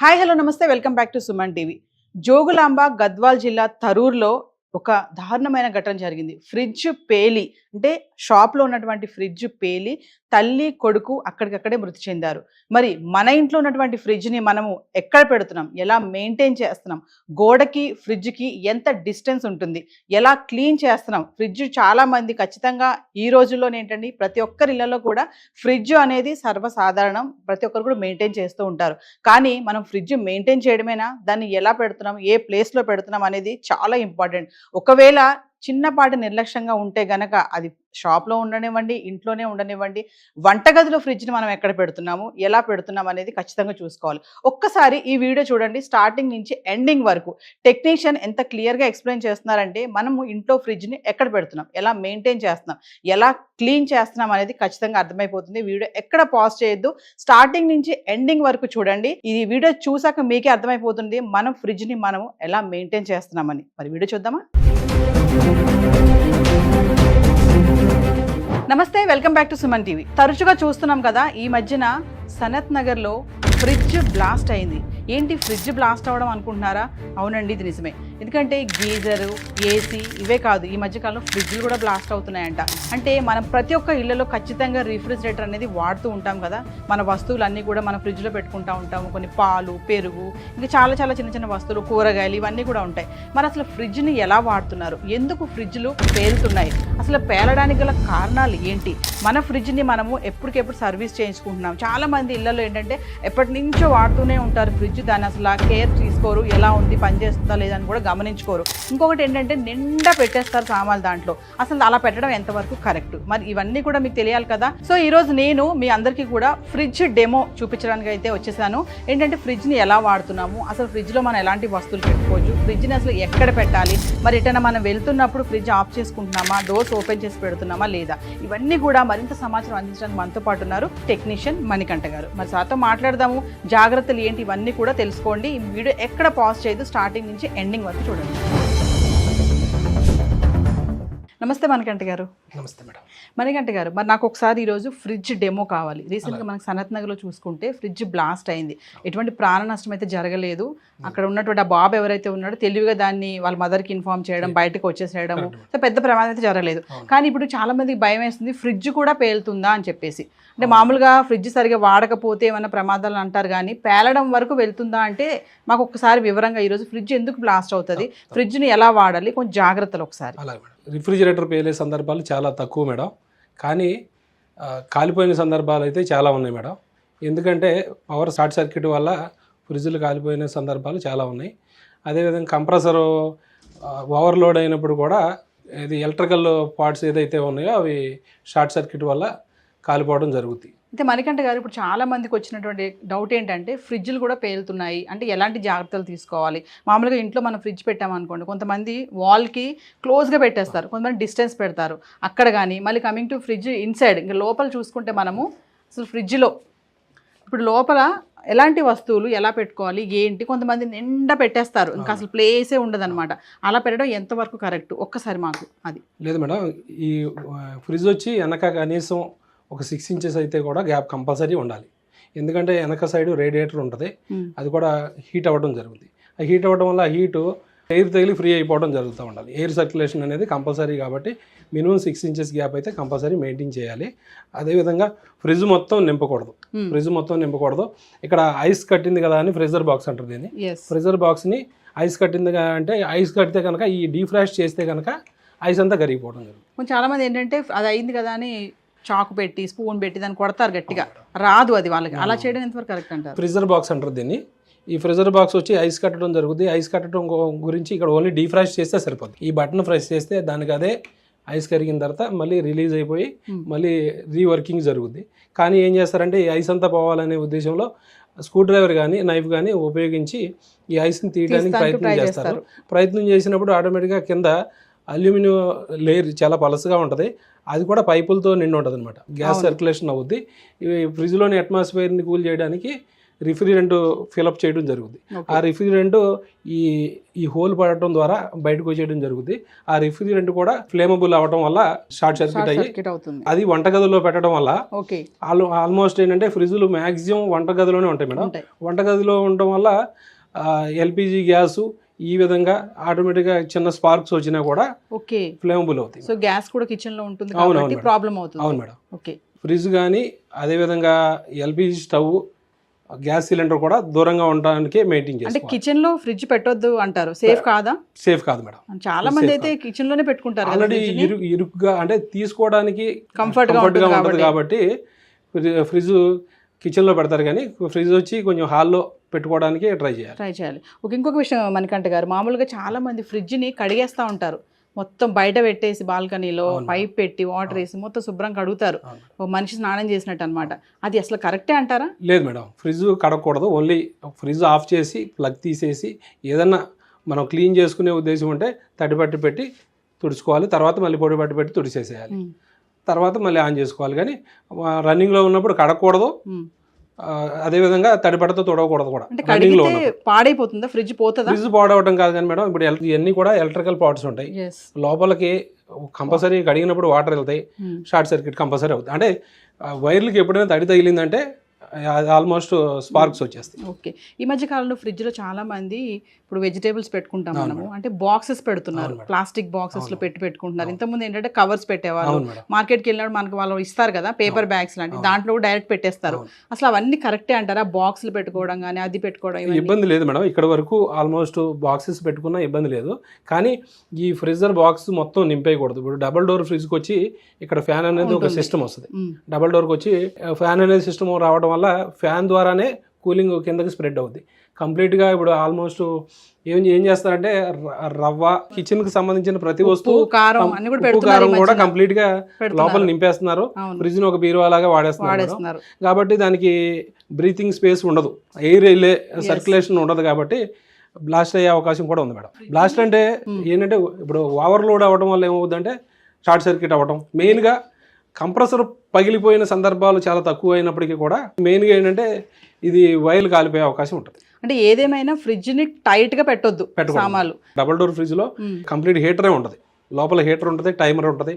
Hi hello నమస్తే welcome back to Suman TV. Jogulamba Gadwal జిల్లా తరూర్లో ఒక దారుణమైన ఘటన జరిగింది. ఫ్రిడ్జ్ పేలి అంటే షాప్లో ఉన్నటువంటి ఫ్రిడ్జ్ పేలి తల్లి కొడుకు అక్కడికక్కడే మృతి చెందారు. మరి మన ఇంట్లో ఉన్నటువంటి ఫ్రిడ్జ్ని మనము ఎక్కడ పెడుతున్నాం, ఎలా మెయింటైన్ చేస్తున్నాం, గోడకి ఫ్రిడ్జ్కి ఎంత డిస్టెన్స్ ఉంటుంది, ఎలా క్లీన్ చేస్తున్నాం. ఫ్రిడ్జ్ చాలా మంది ఖచ్చితంగా ఈ రోజుల్లోనే ఏంటండి ప్రతి ఒక్కరి ఇళ్లలో కూడా ఫ్రిడ్జ్ అనేది సర్వసాధారణం, ప్రతి ఒక్కరు కూడా మెయింటైన్ చేస్తూ ఉంటారు. కానీ మనం ఫ్రిడ్జ్ మెయింటైన్ చేయడమేనా, దాన్ని ఎలా పెడుతున్నాం, ఏ ప్లేస్లో పెడుతున్నాం అనేది చాలా ఇంపార్టెంట్. ఒకవేళ చిన్నపాటి నిర్లక్ష్యంగా ఉంటే గనక అది షాప్లో ఉండనివ్వండి, ఇంట్లోనే ఉండనివ్వండి, వంటగదిలో ఫ్రిడ్జ్ని మనం ఎక్కడ పెడుతున్నాము, ఎలా పెడుతున్నాం అనేది ఖచ్చితంగా చూసుకోవాలి. ఒక్కసారి ఈ వీడియో చూడండి, స్టార్టింగ్ నుంచి ఎండింగ్ వరకు టెక్నీషియన్ ఎంత క్లియర్గా ఎక్స్ప్లెయిన్ చేస్తున్నారంటే మనము ఇంట్లో ఫ్రిడ్జ్ని ఎక్కడ పెడుతున్నాం, ఎలా మెయింటైన్ చేస్తున్నాం, ఎలా క్లీన్ చేస్తున్నాం అనేది ఖచ్చితంగా అర్థమైపోతుంది. వీడియో ఎక్కడ పాజ్ చేయొద్దు, స్టార్టింగ్ నుంచి ఎండింగ్ వరకు చూడండి. ఈ వీడియో చూసాక మీకే అర్థమైపోతుంది మనం ఫ్రిడ్జ్ని మనము ఎలా మెయింటైన్ చేస్తున్నామని. మరి వీడియో చూద్దామా? నమస్తే, welcome back to Suman TV. తరచుగా చూస్తున్నాం కదా ఈ మధ్యన సనత్ నగర్లో ఫ్రిడ్జ్ బ్లాస్ట్ అయింది. ఏంటి ఫ్రిడ్జ్ బ్లాస్ట్ అవ్వడం అనుకుంటున్నారా? అవునండి, ఇది నిజమే. ఎందుకంటే గీజరు, ఏసీ ఇవే కాదు, ఈ మధ్యకాలంలో ఫ్రిడ్జ్లు కూడా బ్లాస్ట్ అవుతున్నాయంట. అంటే మనం ప్రతి ఒక్క ఇళ్లలో ఖచ్చితంగా రిఫ్రిజిరేటర్ అనేది వాడుతూ ఉంటాం కదా. మన వస్తువులన్నీ కూడా మనం ఫ్రిడ్జ్లో పెట్టుకుంటూ ఉంటాము. కొన్ని పాలు, పెరుగు, ఇంకా చాలా చాలా చిన్న చిన్న వస్తువులు, కూరగాయలు ఇవన్నీ కూడా ఉంటాయి. మరి అసలు ఫ్రిడ్జ్ని ఎలా వాడుతున్నారు, ఎందుకు ఫ్రిడ్జ్లు పేలుతున్నాయి, అసలు పేలడానికి గల కారణాలు ఏంటి, మన ఫ్రిడ్జ్ని మనము ఎప్పటికెప్పుడు సర్వీస్ చేయించుకుంటున్నాం. చాలామంది ఇళ్లలో ఏంటంటే ఎప్పటి నుంచో వాడుతూనే ఉంటారు ఫ్రిడ్జ్, దాన్ని అసలు కేర్ తీసుకోరు, ఎలా ఉంది, పనిచేస్తుందా లేదని కూడా గమనించుకోరు. ఇంకొకటి ఏంటంటే నిండా పెట్టేస్తారు సామాన్లు దాంట్లో. అసలు అలా పెట్టడం ఎంతవరకు కరెక్ట్, మరి ఇవన్నీ కూడా మీకు తెలియాలి కదా. సో ఈరోజు నేను మీ అందరికీ కూడా ఫ్రిడ్జ్ డెమో చూపించడానికి అయితే వచ్చేసాను. ఏంటంటే ఫ్రిడ్జ్ని ఎలా వాడుతున్నాము, అసలు ఫ్రిడ్జ్లో మనం ఎలాంటి వస్తువులు పెట్టుకోవచ్చు, ఫ్రిడ్జ్ని అసలు ఎక్కడ పెట్టాలి, మరి ఎటైనా మనం వెళ్తున్నప్పుడు ఫ్రిడ్జ్ ఆఫ్ చేసుకుంటున్నామా, డోర్స్ ఓపెన్ చేసి పెడుతున్నామా లేదా, ఇవన్నీ కూడా మరింత సమాచారం అందించడానికి మనతో పాటు ఉన్నారు టెక్నీషియన్ మణికంఠ గారు. మరి సార్తో మాట్లాడదాము, జాగ్రత్తలు ఏంటి ఇవన్నీ కూడా తెలుసుకోండి. ఈ వీడియో ఎక్కడ పాజ్ చేయదు, స్టార్టింగ్ నుంచి ఎండింగ్ వరకు చూడండి. నమస్తే మణికంఠ గారు. నమస్తే మేడం. మణికంఠ గారు, మరి నాకు ఒకసారి ఈరోజు ఫ్రిడ్జ్ డెమో కావాలి. రీసెంట్గా మనకి సనత్ నగర్లో చూసుకుంటే ఫ్రిడ్జ్ బ్లాస్ట్ అయింది. ఎటువంటి ప్రాణ నష్టం అయితే జరగలేదు. అక్కడ ఉన్నటువంటి ఆ బాబు ఎవరైతే ఉన్నాడో తెలివిగా దాన్ని వాళ్ళ మదర్కి ఇన్ఫార్మ్ చేయడం, బయటకు వచ్చేసేయడము, పెద్ద ప్రమాదం అయితే జరగలేదు. కానీ ఇప్పుడు చాలా మందికి భయం వేస్తుంది, ఫ్రిడ్జ్ కూడా పేలుతుందా అని చెప్పేసి. అంటే మామూలుగా ఫ్రిడ్జ్ సరిగా వాడకపోతే ఏమైనా ప్రమాదాలు అంటారు, కానీ పేలడం వరకు వెళ్తుందా అంటే మాకు ఒక్కసారి వివరంగా ఈరోజు ఫ్రిడ్జ్ ఎందుకు బ్లాస్ట్ అవుతుంది, ఫ్రిడ్జ్ని ఎలా వాడాలి, కొంచెం జాగ్రత్తలు ఒకసారి. అలాగే మేడం. రిఫ్రిజిరేటర్ పేలే సందర్భాలు చాలా తక్కువ మేడం, కానీ కాలిపోయిన సందర్భాలు అయితే చాలా ఉన్నాయి మేడం. ఎందుకంటే పవర్ షార్ట్ సర్క్యూట్ వల్ల ఫ్రిడ్జ్లు కాలిపోయిన సందర్భాలు చాలా ఉన్నాయి. అదేవిధంగా కంప్రెసర్ ఓవర్లోడ్ అయినప్పుడు కూడా ఇది ఎలక్ట్రికల్ పార్ట్స్ ఏదైతే ఉన్నాయో అవి షార్ట్ సర్క్యూట్ వల్ల కాలిపోవడం జరుగుతుంది. అయితే మణికంఠ గారు, ఇప్పుడు చాలా మందికి వచ్చినటువంటి డౌట్ ఏంటంటే ఫ్రిడ్జ్లు కూడా పేలుతున్నాయి అంటే ఎలాంటి జాగ్రత్తలు తీసుకోవాలి. మామూలుగా ఇంట్లో మనం ఫ్రిడ్జ్ పెట్టామనుకోండి, కొంతమంది వాల్కి క్లోజ్గా పెట్టేస్తారు, కొంతమంది డిస్టెన్స్ పెడతారు అక్కడ. కానీ మళ్ళీ కమింగ్ టు ఫ్రిడ్జ్ ఇన్సైడ్, ఇంకా లోపల చూసుకుంటే మనము అసలు ఫ్రిడ్జ్లో ఇప్పుడు లోపల ఎలాంటి వస్తువులు ఎలా పెట్టుకోవాలి ఏంటి, కొంతమంది నిండా పెట్టేస్తారు, ఇంకా అసలు ప్లేసే ఉండదన్నమాట. అలా పెట్టడం ఎంతవరకు కరెక్ట్, ఒక్కసారి మాకు అది. లేదు మేడం, ఈ ఫ్రిడ్జ్ వచ్చి వెనక కనీసం ఒక 6 ఇంచెస్ అయితే కూడా గ్యాప్ కంపల్సరీ ఉండాలి. ఎందుకంటే వెనక సైడ్ రేడియేటర్ ఉంటుంది, అది కూడా హీట్ అవ్వడం జరుగుతుంది. ఆ హీట్ అవ్వడం వల్ల హీటు ఎయిర్ తగిలి ఫ్రీ అయిపోవడం జరుగుతూ ఉండాలి. ఎయిర్ సర్క్యులేషన్ అనేది కంపల్సరీ కాబట్టి మినిమం 6 ఇంచెస్ గ్యాప్ అయితే కంపల్సరీ మెయింటైన్ చేయాలి. అదేవిధంగా ఫ్రిడ్జ్ మొత్తం నింపకూడదు. ఇక్కడ ఐస్ కట్టింది కదా అని ఫ్రీజర్ బాక్స్ అంటారు దీన్ని. ఫ్రీజర్ బాక్స్ని ఐస్ కట్టింది అంటే ఐస్ కడితే కనుక ఈ డీఫ్రాస్ట్ చేస్తే కనుక ఐస్ అంతా కరిగిపోవడం జరుగుతుంది. చాలామంది ఏంటంటే అది అయింది కదా అని చాకు పెట్టి స్పూన్ పెట్టి దాన్ని కొడతారు గట్టిగా, రాదు అది వాళ్ళకి. అలా చేయడం ఎంతవరకు కరెక్ట్ అంటారు? ఫ్రీజర్ బాక్స్ అంటారు దీన్ని. ఈ ఫ్రీజర్ బాక్స్ వచ్చి ఐస్ కట్టడం జరుగుతుంది. ఐస్ కట్టడం గురించి ఇక్కడ ఓన్లీ డీఫ్రాస్ట్ చేస్తే సరిపోతుంది. ఈ బటన్ ప్రెస్ చేస్తే దానికి అదే ఐస్ కరిగిన తర్వాత మళ్ళీ రిలీజ్ అయిపోయి మళ్ళీ రీవర్కింగ్ జరుగుద్ది. కానీ ఏం చేస్తారంటే ఈ ఐస్ అంతా పోవాలనే ఉద్దేశంలో స్క్రూ డ్రైవర్ కానీ నైఫ్ కానీ ఉపయోగించి ఈ ఐస్ని తీయడానికి ప్రయత్నం చేసినప్పుడు ఆటోమేటిక్గా కింద అల్యూమినియం లేయర్ చాలా పలసగా ఉంటుంది, అది కూడా పైపులతో నిండి ఉంటుంది అనమాట. గ్యాస్ సర్క్యులేషన్ అవుద్ది. ఇవి ఫ్రిడ్జ్లోని అట్మాస్ఫియర్ని కూల్ చేయడానికి రిఫ్రిజరెంట్ ఫిలప్ చేయడం జరుగుతుంది. ఆ రిఫ్రిజరెంట్ ఈ హోల్ పడటం ద్వారా బయటకు వచ్చేయడం జరుగుతుంది. ఆ రిఫ్రిజరెంట్ కూడా ఫ్లేమబుల్ అవ్వడం వల్ల షార్ట్ సర్క్యూట్ అయ్యి అది వంటగదిలో పెట్టడం వల్ల ఆల్మోస్ట్ ఏంటంటే ఫ్రిడ్జ్లు మ్యాక్సిమం వంటగదిలోనే ఉంటాయి మేడం. వంటగదిలో ఉండటం వల్ల ఎల్పిజి గ్యాసు ఈ విధంగా ఆటోమేటిక్గా చిన్న స్పార్క్స్ వచ్చినా కూడా ఫ్లేమబుల్ అవుతాయి. సో గ్యాస్ కూడా కిచెన్ లో ఉంటుంది కాబట్టి ప్రాబ్లం అవుతుంది. అవును మేడం. ఫ్రిడ్జ్ కానీ అదేవిధంగా ఎల్పిజి స్టవ్ గ్యాస్ సిలిండర్ కూడా దూరంగా ఉండడానికి మెయింటైన్ చేయాలి. అంటే కిచెన్ లో ఫ్రిడ్జ్ పెట్టొద్దు అంటారు, సేఫ్ కాదా? సేఫ్ కాదు మేడం. చాలా మంది అయితే కిచెన్ లోనే పెట్టుకుంటారు. ఆల్రెడీ ఇరుకుగా అంటే తీసుకోవడానికి కంఫర్ట్ గా ఉంటుంది కాబట్టి ఫ్రిడ్జ్ కిచెన్ లో పెడతారు, కానీ ఫ్రిడ్జ్ వచ్చి కొంచెం హాల్లో పెట్టుకోవడానికి ట్రై చేయాలి. ఇంకొక విషయం మణికంఠ గారు, మామూలుగా చాలా మంది ఫ్రిడ్జ్ ని కడిగేస్తా ఉంటారు, మొత్తం బయట పెట్టేసి బాల్కనీలో పైప్ పెట్టి వాటర్ వేసి మొత్తం శుభ్రంగా కడుగుతారు, ఒక మనిషి స్నానం చేసినట్టు అనమాట. అది అసలు కరెక్టే అంటారా? లేదు మేడం, ఫ్రిడ్జ్ కడగకూడదు. ఓన్లీ ఫ్రిడ్జ్ ఆఫ్ చేసి ప్లగ్ తీసేసి ఏదన్నా మనం క్లీన్ చేసుకునే ఉద్దేశం ఉంటే తడిపట్టి పెట్టి తుడుచుకోవాలి, తర్వాత మళ్ళీ పొడి పట్టి పెట్టి తుడిచేసేయాలి, తర్వాత మళ్ళీ ఆన్ చేసుకోవాలి. కానీ రన్నింగ్లో ఉన్నప్పుడు కడగకూడదు, అదేవిధంగా తడిపడతో తొడవకూడదు కూడా. పాడైపోతుందా ఫ్రిడ్జ్? పోతుందా? ఫ్రిడ్జ్ పాడవడం కాదు కానీ మేడం, ఇప్పుడు ఇవన్నీ కూడా ఎలక్ట్రికల్ పార్ట్స్ ఉంటాయి, లోపలికి కంపల్సరీ కడిగినప్పుడు వాటర్ వెళ్తాయి, షార్ట్ సర్క్యూట్ కంపల్సరీ అవుతుంది. అంటే వైర్లకి ఎప్పుడైనా తడి తగిలిందంటే ఆల్మోస్ట్ స్పార్క్స్ వచ్చేస్తాయి. ఓకే. ఈ మధ్య కాలంలో ఫ్రిడ్జ్ లో చాలా మంది ఇప్పుడు వెజిటేబుల్స్ పెట్టుకుంటాం మనము, అంటే బాక్సెస్ పెడుతున్నారు, ప్లాస్టిక్ బాక్సెస్ లో పెట్టుకుంటున్నారు. ఇంతకుముందు ఏంటంటే కవర్స్ పెట్టేవాళ్ళు, మార్కెట్కి వెళ్ళినప్పుడు మనకు వాళ్ళు ఇస్తారు కదా పేపర్ బ్యాగ్స్ లాంటి, దాంట్లో డైరెక్ట్ పెట్టేస్తారు. అసలు అవన్నీ కరెక్టే అంటారా? బాక్స్లు పెట్టుకోవడం కానీ అది పెట్టుకోవడం ఇబ్బంది లేదు మేడం. ఇక్కడ వరకు ఆల్మోస్ట్ బాక్సెస్ పెట్టుకున్నా ఇబ్బంది లేదు, కానీ ఈ ఫ్రిడ్జర్ బాక్స్ మొత్తం నింపేయకూడదు. ఇప్పుడు డబుల్ డోర్ ఫ్రిడ్జ్కి వచ్చి ఇక్కడ ఫ్యాన్ అనేది ఒక సిస్టమ్ వస్తుంది, డబుల్ డోర్కి వచ్చి ఫ్యాన్ అనేది సిస్టమ్ రావడం వల్ల ఫ్యాన్ ద్వారానే కూలింగ్ కిందకి స్ప్రెడ్ అవుద్ది కంప్లీట్గా. ఇప్పుడు ఆల్మోస్ట్ ఏం చేస్తారంటే రవ్వ, కిచెన్ కి సంబంధించిన ప్రతి వస్తువు, కారం కూడా కంప్లీట్ గా లోపల నింపేస్తున్నారు, ఫ్రిడ్జ్ ని ఒక బీరువా లాగా వాడేస్తున్నారు. కాబట్టి దానికి బ్రీతింగ్ స్పేస్ ఉండదు, ఎయిర్ వెళ్ళే సర్క్యులేషన్ ఉండదు, కాబట్టి బ్లాస్ట్ అయ్యే అవకాశం కూడా ఉంది మేడం. బ్లాస్ట్ అంటే ఏంటంటే ఇప్పుడు ఓవర్లోడ్ అవ్వడం వల్ల ఏమవుతుందంటే షార్ట్ సర్క్యూట్ అవ్వడం. మెయిన్గా కంప్రెసర్ పగిలిపోయిన సందర్భాలు చాలా తక్కువ అయినప్పటికీ కూడా మెయిన్గా ఏంటంటే ఇది వైర్లు కాలిపోయే అవకాశం ఉంటుంది. అంటే ఏదేమైనా ఫ్రిడ్జ్ ని టైట్ గా పెట్టొద్దు. సామాన్లు డబుల్ డోర్ ఫ్రిడ్జ్ లో కంప్లీట్ హీటరే ఉంటుంది, లోపల హీటర్ ఉంటుంది, టైమర్ ఉంటుంది.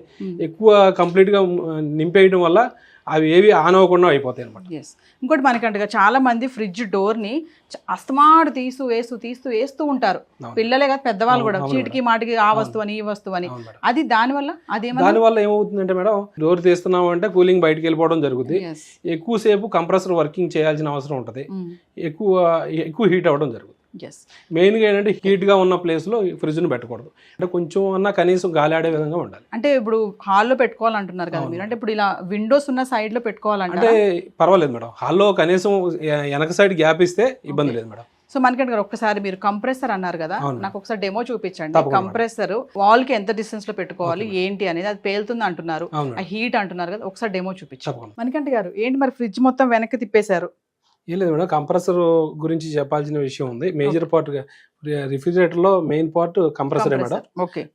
ఎక్కువ కంప్లీట్ గా నింపేయడం వల్ల అవి ఏవి ఆన్ అవ్వకుండా అయిపోతాయి అనమాట. ఇంకోటి మనకంటగా చాలా మంది ఫ్రిడ్జ్ డోర్ ని అస్తమాటు వేస్తూ ఉంటారు, పిల్లలే కాదు పెద్దవాళ్ళు కూడా, చీటికి మాటికి ఆ వస్తువు అని ఈ వస్తువు అని. అది దానివల్ల ఏమవుతుందంటే మేడం, డోర్ తీస్తున్నాం అంటే కూలింగ్ బయటకు వెళ్ళిపోవడం జరుగుతుంది, ఎక్కువసేపు కంప్రెసర్ వర్కింగ్ చేయాల్సిన అవసరం ఉంటుంది, ఎక్కువ హీట్ అవ్వడం జరుగుతుంది. మెయిన్గా ఏంటంటే హీట్గా ఉన్న ప్లేస్లో ఫ్రిడ్జ్ని పెట్టకూడదు, అంటే కొంచెం అన్నా కనీసం గాలి ఆడే విధంగా ఉండాలి. అంటే ఇప్పుడు హాల్లో పెట్టుకోవాలంటున్నారు కదా మీరు, అంటే ఇప్పుడు ఇలా విండోస్ ఉన్న సైడ్లో పెట్టుకోవాలంటే పర్వాలేదు మేడం, హాల్లో కనీసం వెనక సైడ్ గ్యాప్ ఇస్తే ఇబ్బంది లేదు మేడం. సో మనకంటే గారు ఒక్కసారి మీరు కంప్రెసర్ అన్నారు కదా, నాకు ఒకసారి డెమో చూపించండి. కంప్రెసర్ వాల్ కి ఎంత డిస్టెన్స్ లో పెట్టుకోవాలి ఏంటి అనేది, అది పేలుతుంది అంటున్నారు, ఆ హీట్ అంటున్నారు కదా, ఒకసారి డెమో చూపించండి. మనకంటే గారు ఏంటి మరి ఫ్రిడ్జ్ మొత్తం వెనక్కి తిప్పేశారు? ఏం లేదు మేడం, కంప్రెసర్ గురించి చెప్పాల్సిన విషయం ఉంది. మేజర్ పార్ట్ రిఫ్రిజిరేటర్ లో మెయిన్ పార్ట్ కంప్రెసరే మేడం,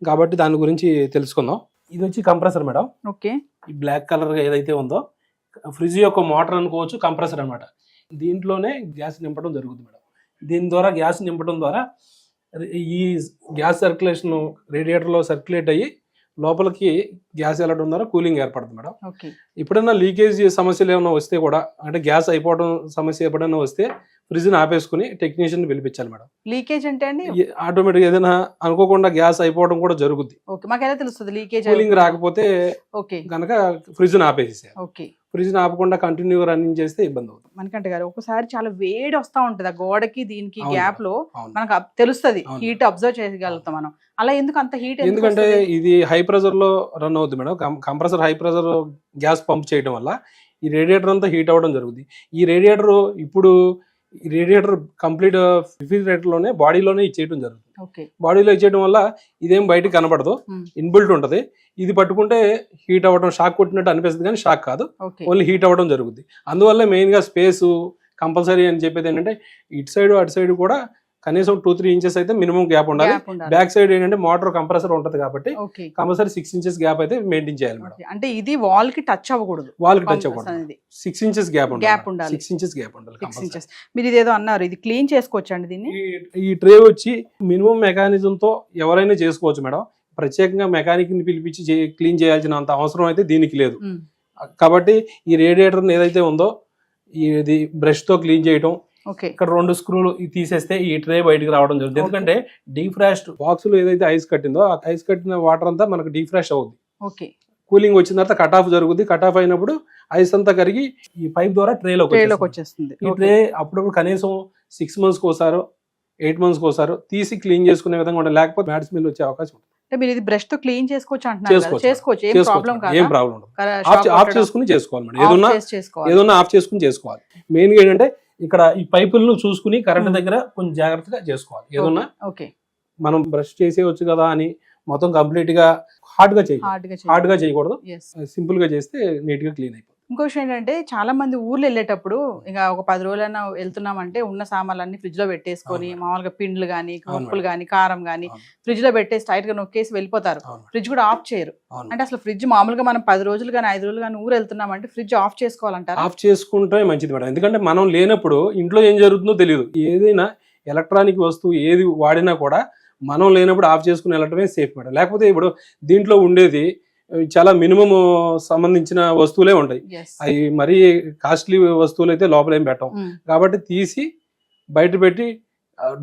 కాబట్టి దాని గురించి తెలుసుకుందాం. ఇది వచ్చి కంప్రెసర్ మేడం. ఓకే. ఈ బ్లాక్ కలర్ ఏదైతే ఉందో ఫ్రిడ్జ్ యొక్క మోటార్ అనుకోవచ్చు, కంప్రెసర్ అనమాట. దీంట్లోనే గ్యాస్ నింపడం జరుగుతుంది మేడం. దీని ద్వారా గ్యాస్ నింపడం ద్వారా ఈ గ్యాస్ సర్క్యులేషన్ రేడియేటర్లో సర్క్యులేట్ అయ్యి లోపలికి గ్యాస్ వెళ్ళడం ద్వారా కూలింగ్ ఏర్పడుతుంది మేడం. ఎప్పుడైనా లీకేజ్ సమస్యలు ఏమైనా వస్తే కూడా, అంటే గ్యాస్ అయిపోవడం సమస్య ఎప్పుడైనా వస్తే ఫ్రిడ్జ్ని ఆపేసుకుని టెక్నీషియన్ పిలిపించాలి మేడం. లీకేజ్ అంటే అండి ఆటోమేటిక్ ఏదైనా అనుకోకుండా గ్యాస్ అయిపోవడం కూడా జరుగుద్ది. మాకెలా తెలుస్తుంది లీకేజ్? కూలింగ్ రాకపోతే కనుక ఫ్రిడ్జ్ని ఆపేసేసారు. ఫ్రిడ్జ్ని ఆపకుండా కంటిన్యూ రన్నింగ్ చేస్తే ఇబ్బంది అవుతుంది. మనకంటే గారు ఒకసారి చాలా వేడి వస్తూ ఉంటుంది ఆ గోడకి దీనికి గ్యాప్ లో, మనకు తెలుస్తుంది, హీట్ అబ్జర్వ్ చేయగలుగుతాం మనం. అలా ఎందుకు అంత హీట్? ఎందుకంటే ఇది హై ప్రెషర్ లో రన్ అవుతుంది madam. Compressor high pressure gas pump చేయడం వల్ల ఈ రేడియేటర్ అంతా హీట్ అవ్వడం జరుగుతుంది. ఈ రేడియేటర్ కంప్లీట్ రిఫ్రిజిరేటర్ లోనే బాడీలోనే ఇచ్చేయడం జరుగుతుంది. బాడీలో ఇచ్చేయడం వల్ల ఇదేం బయటకు కనబడదు, ఇన్బిల్ట్ ఉంటుంది. ఇది పట్టుకుంటే హీట్ అవ్వడం, షాక్ కొట్టినట్టు అనిపిస్తుంది కానీ షాక్ కాదు, ఓన్లీ హీట్ అవ్వడం జరుగుతుంది. అందువల్ల మెయిన్ గా స్పేస్ కంపల్సరీ అని చెప్పేది ఏంటంటే ఇటు సైడ్ అటు సైడ్ కూడా కనీసం 2-3 ఇంచెస్ అయితే మినిమం గ్యాప్ ఉండాలి. గ్యాప్ ఉండాలి. బ్యాక్ సైడ్ ఏంటంటే మోటార్ కంప్రెసర్ ఉంటది కాబట్టి ఓకే కంపల్సరీ 6 ఇంచెస్ గ్యాప్ అయితే మెయింటైన్ చేయాలి మేడం. ఓకే. అంటే ఇది వాల్ కి టచ్ అవ్వకూడదు. వాళ్ళకి టచ్ Compressor అవ్వకూడదు. అనేది 6 ఇంచెస్ గ్యాప్ గ్యాప్ ఉండాలి. 6 ఇంచెస్ గ్యాప్ ఉండాలి 6 compulsory. ఇంచెస్. మీరు ఇదేదో అన్నారు, ఇది క్లీన్ చేసుకోవచ్చు అండి దీన్ని? ఈ ట్రే వచ్చి మినిమం మెకానిజం తో ఎవరైనా చేసుకోవచ్చు మేడం. ప్రత్యేకంగా మెకానిక్ ని పిలిపించి క్లీన్ చేయాల్సిన అంత అవసరం అయితే దీనికి లేదు. కాబట్టి ఈ రేడియేటర్ ఏదైతే ఉందో ఇది బ్రష్ తో క్లీన్ చేయటం, ఓకే ఇక్కడ 2 స్క్రూలు తీసేస్తే ఈ ట్రే బయటకు రావడం జరుగుతుంది. ఎందుకంటే డీఫ్రాస్ట్ బాక్స్ లో ఏదైతే ఐస్ కట్టిందో ఆ ఐస్ కట్టిన వాటర్ అంతా మనకు డీఫ్రాస్ట్ అవుతుంది. ఓకే కూలింగ్ వచ్చిన తర్వాత కట్ ఆఫ్ జరుగుతుంది. కట్ ఆఫ్ అయినప్పుడు ఐస్ అంతా కరిగి ఈ పైప్ ద్వారా ట్రేలోకి వచ్చేస్తుంది. ఈ ట్రే అప్పుడప్పుడు కనీసం 6 మంత్స్కి ఒకసారో 8 మంత్స్కి ఒకసారో తీసి క్లీన్ చేసుకునే విధంగా ఉండాలి. లేకపోతే బ్యాడ్ స్మెల్ వచ్చే అవకాశం ఉంటుంది. అంటే మీరు ఇది బ్రష్ తో క్లీన్ చేసుకోవచ్చు అంటున్నారు కదా? చేసుకోవచ్చు, ఏం ప్రాబ్లం కాదు. ఏం ప్రాబ్లం ఉండదు. ఆఫ్ చేసుకుని చేసుకోవాలి మేడం. ఏదన్నా ఆఫ్ చేసుకుని చేసుకోవాలి. మెయిన్ గా ఏంటంటే ఇక్కడ ఈ పైపులను చూసుకుని కరెంట్ దగ్గర కొంచెం జాగ్రత్తగా చేసుకోవాలి. ఏదన్నా ఓకే మనం బ్రష్ చేసేవచ్చు కదా అని మొత్తం కంప్లీట్ గా హార్డ్ గా చేయకూడదు. సింపుల్ గా చేస్తే నీట్ గా క్లీన్ అయిపోతుంది. ఇంకో విషయం ఏంటంటే చాలా మంది ఊర్లు వెళ్ళేటప్పుడు ఇంకా ఒక 10 రోజులైనా వెళ్తున్నామంటే ఉన్న సామాన్లన్నీ ఫ్రిడ్జ్ లో పెట్టేసుకొని మామూలుగా పిండ్లు గానీ ఉప్పులు గానీ కారం గానీ ఫ్రిడ్జ్ లో పెట్టేసి టైట్ గా నొక్కేసి వెళ్ళిపోతారు. ఫ్రిడ్జ్ కూడా ఆఫ్ చేయరు. అంటే అసలు ఫ్రిడ్జ్ మామూలుగా మనం 10 రోజులు కానీ 5 రోజులు కానీ ఊరు వెళ్తున్నామంటే ఫ్రిడ్జ్ ఆఫ్ చేసుకోవాలంటారు? ఆఫ్ చేసుకుంటే మంచిది మేడం. ఎందుకంటే మనం లేనప్పుడు ఇంట్లో ఏం జరుగుతుందో తెలియదు. ఏదైనా ఎలక్ట్రానిక్ వస్తువు ఏది వాడినా కూడా మనం లేనప్పుడు ఆఫ్ చేసుకుని వెళ్ళటమే సేఫ్ మేడం. లేకపోతే ఇప్పుడు దీంట్లో ఉండేది చాలా మినిమం సంబంధించిన వస్తువులే ఉంటాయి. అవి మరీ కాస్ట్లీ వస్తువులు అయితే లోపల ఏం పెట్టం. కాబట్టి తీసి బయట పెట్టి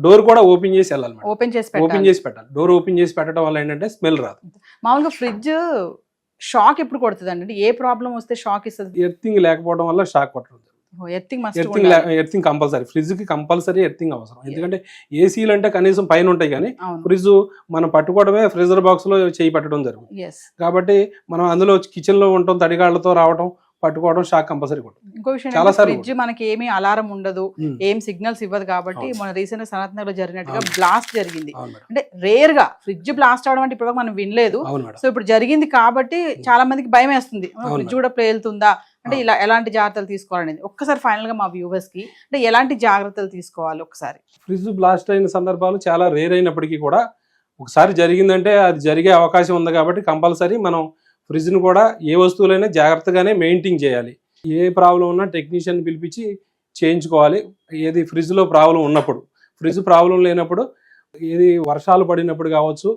డోర్ కూడా ఓపెన్ చేసి వెళ్ళాలి. ఓపెన్ చేసి పెట్టాలి. డోర్ ఓపెన్ చేసి పెట్టడం వల్ల ఏంటంటే స్మెల్ రాదు. మామూలుగా ఫ్రిడ్జ్ షాక్ ఎప్పుడు కొడుతుంది అండి? ఏ ప్రాబ్లం వస్తే షాక్ ఇస్తుంది? ఎర్తింగ్ లేకపోవడం వల్ల షాక్ కొట్టడం. Earthing compulsory. ఫ్రిడ్జ్ కి కంపల్సరీ ఎర్తింగ్ అవసరం. ఎందుకంటే ఏసీలు అంటే కనీసం పైన ఉంటాయి కానీ ఫ్రిడ్జ్ మనం పట్టుకోవడమే ఫ్రీజర్ బాక్స్ లో చేయి పెట్టడం జరుగుతుంది. కాబట్టి మనం అందులో కిచెన్ లో ఉంటాం, తడిగాళ్లతో రావడం పట్టుకోవడం షాక్ కంపల్సరీ కొడుతుంది. ఇంకో విషయం, ఫ్రిడ్జ్ మనకి ఏమి అలారం ఉండదు, ఏం సిగ్నల్స్ ఇవ్వదు. కాబట్టి మన రీసెంట్ సనత్ నగర్ లో జరిగినట్టుగా బ్లాస్ట్ జరిగింది. అంటే రేర్ గా ఫ్రిడ్జ్ బ్లాస్ట్ అవడం అంటే ఇప్పుడు మనం వినలేదు. సో ఇప్పుడు జరిగింది కాబట్టి చాలా మందికి భయం వేస్తుంది, ఫ్రిడ్జ్ కూడా పేలుతుందా అంటే ఇలా ఎలాంటి జాగ్రత్తలు తీసుకోవాలనేది. ఒక్కసారి ఫైనల్ గా మా వ్యూవర్స్ కి అంటే ఎలాంటి జాగ్రత్తలు తీసుకోవాలి ఒకసారి? ఫ్రిడ్జ్ బ్లాస్ట్ అయిన సందర్భాలు చాలా రేర్ అయినప్పటికీ కూడా ఒకసారి జరిగిందంటే అది జరిగే అవకాశం ఉంది. కాబట్టి కంపల్సరీ మనం ఫ్రిడ్జ్ను కూడా ఏ వస్తువులైనా జాగ్రత్తగానే మెయింటైన్ చేయాలి. ఏ ప్రాబ్లం ఉన్నా టెక్నీషియన్ పిలిపించి చేయించుకోవాలి. ఏది ఫ్రిడ్జ్లో ప్రాబ్లం ఉన్నప్పుడు. ఫ్రిడ్జ్ ప్రాబ్లం లేనప్పుడు ఏది వర్షాలు పడినప్పుడు కావచ్చు,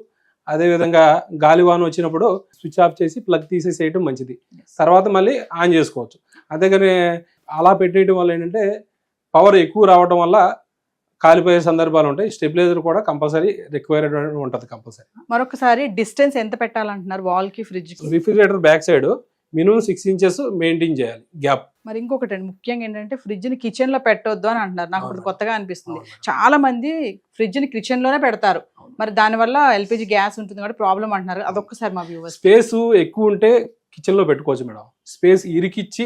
అదేవిధంగా గాలివాన వచ్చినప్పుడు స్విచ్ ఆఫ్ చేసి ప్లగ్ తీసేసేయటం మంచిది. తర్వాత మళ్ళీ ఆన్ చేసుకోవచ్చు. అంతేగాని అలా పెట్టేయడం వల్ల ఏంటంటే పవర్ ఎక్కువ రావడం వల్ల కాలిపోయే సందర్భాలు ఉంటాయి. స్టెబిలైజర్ కూడా కంపల్సరీ రిక్వైర్డ్ ఉంటుంది కంపల్సరీ. మరొకసారి డిస్టెన్స్ ఎంత పెట్టాలంటున్నారు వాల్ కి ఫ్రిడ్జ్ కి? Refrigerator back side minimum 6 inches maintain చేయాలి గ్యాప్. మరి ఇంకొకటి అండి, ముఖ్యంగా ఏంటంటే ఫ్రిడ్జ్ ని కిచెన్ లో పెట్టొద్దు అని అంటున్నారు. నాకు ఇప్పుడు కొత్తగా అనిపిస్తుంది. చాలా మంది ఫ్రిడ్జ్ ని కిచెన్ లోనే పెడతారు. మరి దానివల్ల ఎల్పిజి గ్యాస్ ఉంటుంది కాబట్టి ప్రాబ్లం అంటున్నారు. అదొక్కసారి మా వ్యూవర్స్. స్పేస్ ఎక్కువ ఉంటే కిచెన్ లో పెట్టుకోవచ్చు మేడం. స్పేస్ ఇరికిచ్చి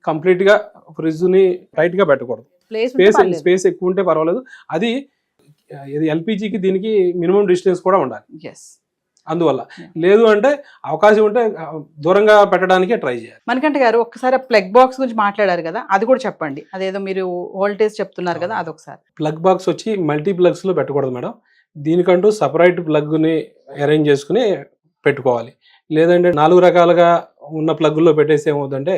కంప్లీట్ గా ఫ్రిడ్జ్ ని టైట్ గా పెట్టకూడదు. స్పేస్ ఎక్కువ ఉంటే పర్వాలేదు. అది ఎల్పిజికి దీనికి మినిమం డిస్టెన్స్ కూడా ఉండాలి. అందువల్ల లేదు అంటే అవకాశం ఉంటే దూరంగా పెట్టడానికి ట్రై చేయాలి. మణికంఠ గారు ఒక్కసారి ప్లగ్ బాక్స్ గురించి మాట్లాడారు కదా, అది కూడా చెప్పండి. అదేదో మీరు వోల్టేజ్ చెప్తున్నారు కదా, అదొకసారి. ప్లగ్ బాక్స్ వచ్చి మల్టీ ప్లగ్స్ లో పెట్టకూడదు మేడం. దీనికంటూ సపరేట్ ప్లగ్ ని అరేంజ్ చేసుకుని పెట్టుకోవాలి. లేదంటే 4 రకాలుగా ఉన్న ప్లగ్లో పెట్టేసి ఏమవుతుందంటే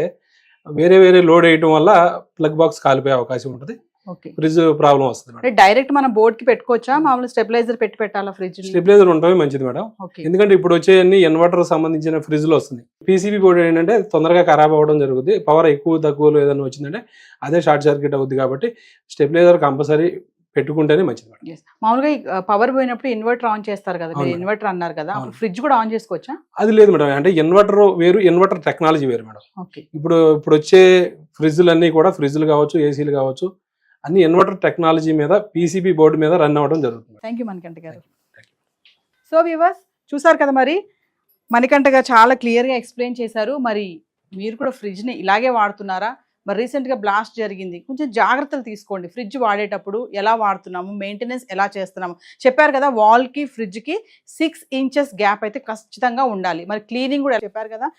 వేరే వేరే లోడ్ వేయటం వల్ల ప్లగ్ బాక్స్ కాలిపోయే అవకాశం ఉంటుంది. ఫ్రిడ్జ్ ప్రాబ్లం వస్తుంది. డైరెక్ట్ మన బోర్డ్ కి పెట్టుకోవచ్చా? మామూలు స్టెబిలైజర్ పెట్టి పెట్టాలా ఫ్రిడ్జ్? స్టెబిలైజర్ ఉండటమే మంచిది మేడం. ఎందుకంటే ఇప్పుడు వచ్చేయన్ని ఇన్వర్టర్ సంబంధించిన ఫ్రిడ్జ్ లో వస్తుంది. పీసీబీ బోర్డు ఏంటంటే తొందరగా ఖరాబ్ అవ్వడం జరుగుతుంది. పవర్ ఎక్కువ తక్కువలో ఏదైనా వచ్చిందంటే అదే షార్ట్ సర్క్యూట్ అవుతుంది. కాబట్టి స్టెబిలైజర్ కంపల్సరీ పెట్టుకుంటేనే మంచిది మేడం. మామూలుగా పవర్ పోయినప్పుడు ఇన్వర్టర్ ఆన్ చేస్తారు కదా, ఇన్వర్టర్ అన్నారు కదా, ఫ్రిడ్జ్ కూడా ఆన్ చేసుకోవచ్చా? అది లేదు మేడం. అంటే ఇన్వర్టర్ వేరు, ఇన్వర్టర్ టెక్నాలజీ వేరు మేడం. ఇప్పుడు వచ్చే ఫ్రిడ్జ్లు అన్ని కూడా ఫ్రిడ్జ్లు కావచ్చు, ఏసీలు కావచ్చు, అన్ని ఇన్వర్టర్ టెక్నాలజీ మీద పీసీబీ బోర్డు మీద రన్ అవ్వడం జరుగుతుంది. థ్యాంక్ యూ మణికంఠ గారు. సో వ్యూవర్స్ చూసారు కదా, మరి మణికంఠ గారు చాలా క్లియర్గా ఎక్స్ప్లెయిన్ చేశారు. మరి మీరు కూడా ఫ్రిడ్జ్ని ఇలాగే వాడుతున్నారా? మరి రీసెంట్గా బ్లాస్ట్ జరిగింది, కొంచెం జాగ్రత్తలు తీసుకోండి. ఫ్రిడ్జ్ వాడేటప్పుడు ఎలా వాడుతున్నాము, మెయింటెనెన్స్ ఎలా చేస్తున్నాము. చెప్పారు కదా వాల్కి ఫ్రిడ్జ్కి 6 ఇంచెస్ గ్యాప్ అయితే ఖచ్చితంగా ఉండాలి. మరి క్లీనింగ్ కూడా చెప్పారు కదా,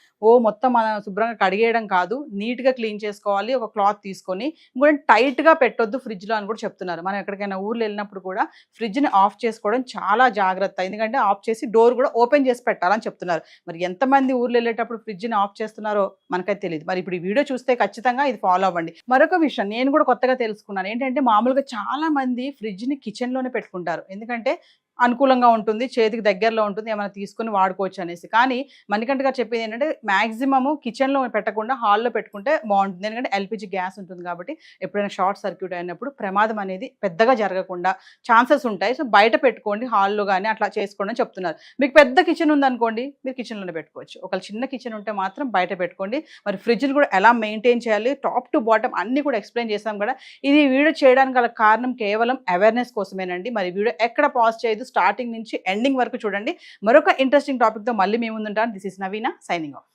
మొత్తం మనం శుభ్రంగా కడిగేయడం కాదు, నీట్గా క్లీన్ చేసుకోవాలి. ఒక క్లాత్ తీసుకొని ఇంకోటి టైట్గా పెట్టొద్దు ఫ్రిడ్జ్లో అని కూడా చెప్తున్నారు. మనం ఎక్కడికైనా ఊర్లో వెళ్ళినప్పుడు కూడా ఫ్రిడ్జ్ని ఆఫ్ చేసుకోవడం చాలా జాగ్రత్త, ఎందుకంటే ఆఫ్ చేసి డోర్ కూడా ఓపెన్ చేసి పెట్టాలని చెప్తున్నారు. మరి ఎంతమంది ఊర్లో వెళ్ళేటప్పుడు ఫ్రిడ్జ్ని ఆఫ్ చేస్తున్నారో మనకైతే తెలియదు. మరి ఇప్పుడు ఈ వీడియో చూస్తే ఖచ్చితంగా ఇది ఫాలో అవ్వండి. మరొక విషయం నేను కూడా కొత్తగా తెలుసుకున్నాను ఏంటంటే, మామూలుగా చాలా మంది ఫ్రిడ్జ్ని కిచెన్లోనే పెట్టుకుంటారు, ఎందుకంటే అనుకూలంగా ఉంటుంది, చేతికి దగ్గరలో ఉంటుంది, ఏమైనా తీసుకుని వాడుకోవచ్చు అనేసి. కానీ మణికంఠ గారు చెప్పేది ఏంటంటే మ్యాక్సిమము కిచెన్లో పెట్టకుండా హాల్లో పెట్టుకుంటే బాగుంటుంది, ఎందుకంటే ఎల్పిజి గ్యాస్ ఉంటుంది కాబట్టి ఎప్పుడైనా షార్ట్ సర్క్యూట్ అయినప్పుడు ప్రమాదం అనేది పెద్దగా జరగకుండా ఛాన్సెస్ ఉంటాయి. సో బయట పెట్టుకోండి, హాల్లో కానీ అట్లా చేసుకోండి అని చెప్తున్నారు. మీకు పెద్ద కిచెన్ ఉందనుకోండి, మీరు కిచెన్లోనే పెట్టుకోవచ్చు. ఒకవేళ చిన్న కిచెన్ ఉంటే మాత్రం బయట పెట్టుకోండి. మరి ఫ్రిడ్జ్ని కూడా ఎలా మెయింటైన్ చేయాలి, టాప్ టు బాటమ్ అన్నీ కూడా ఎక్స్ప్లెయిన్ చేసాం కూడా. ఇది వీడియో చేయడానికి గల కారణం కేవలం అవేర్నెస్ కోసమేనండి. మరి వీడియో ఎక్కడ పాజ్ చేయదు, స్టార్టింగ్ నుంచి ఎండింగ్ వరకు చూడండి. మరొక ఇంట్రెస్టింగ్ టాపిక్తో మళ్ళీ మేము ముందుంటాను. This is Naveena signing of.